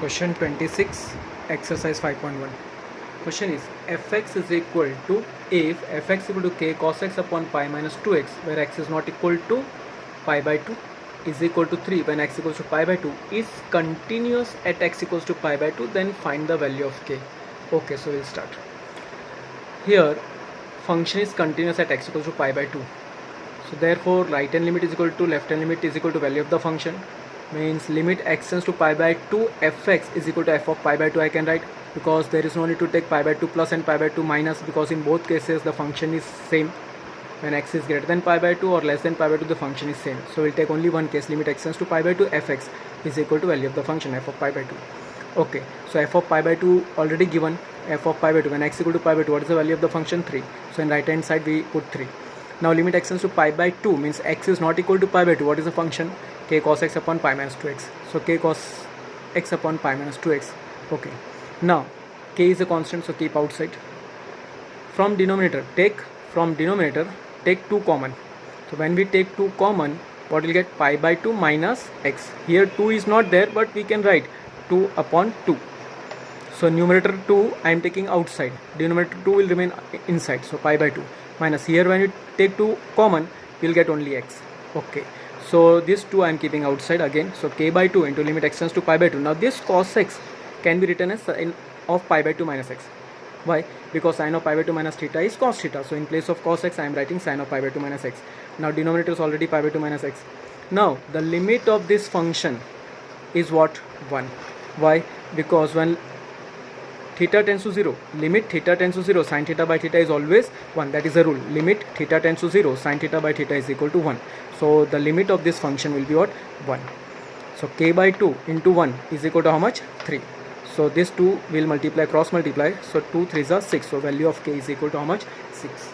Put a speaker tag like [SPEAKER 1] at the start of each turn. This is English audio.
[SPEAKER 1] Question 26, exercise 5.1. Question is fx is equal to if fx is equal to k cos x upon pi minus 2x where x is not equal to pi by 2 is equal to 3 when x equals to pi by 2 is continuous at x equals to pi by 2, then find the value of k. Okay, so we'll start. Here function is continuous at x equals to pi by 2. So therefore right hand limit is equal to left hand limit is equal to value of the function. Means limit x tends to pi by 2 fx is equal to f of pi by 2 I can write, because there is no need to take pi by 2 plus and pi by 2 minus, because in both cases the function is same. When x is greater than pi by 2 or less than pi by 2 the function is same. So we'll take only one case, limit x tends to pi by 2 fx is equal to value of the function f of pi by 2. Okay, so f of pi by 2 already given, f of pi by 2 when x equal to pi by 2 what is the value of the function? 3. So in right hand side we put 3. Now limit x tends to pi by 2 means x is not equal to pi by 2. What is the function? K cos x upon pi minus 2x. So k cos x upon pi minus 2x. Okay. Now k is a constant, so keep outside. From denominator take 2 common. So when we take 2 common, what will get? Pi by 2 minus x. Here 2 is not there, but we can write 2 upon 2. So numerator 2 I am taking outside, denominator 2 will remain inside, so pi by 2 minus, here when you take 2 common you will get only x. Okay, so this 2 I am keeping outside again, so k by 2 into limit x tends to pi by 2. Now this cos x can be written as sin of pi by 2 minus x. Why? Because sin of pi by 2 minus theta is cos theta, so in place of cos x I am writing sin of pi by 2 minus x. Now denominator is already pi by 2 minus x. Now the limit of this function is what? 1. Why? Because when theta tends to 0, limit theta tends to 0, sin theta by theta is always 1. That is a rule. Limit theta tends to 0, sin theta by theta is equal to 1. So the limit of this function will be what? 1. So k by 2 into 1 is equal to how much? 3. So this 2 will multiply, cross multiply. So 2 3s are 6. So value of k is equal to how much? 6.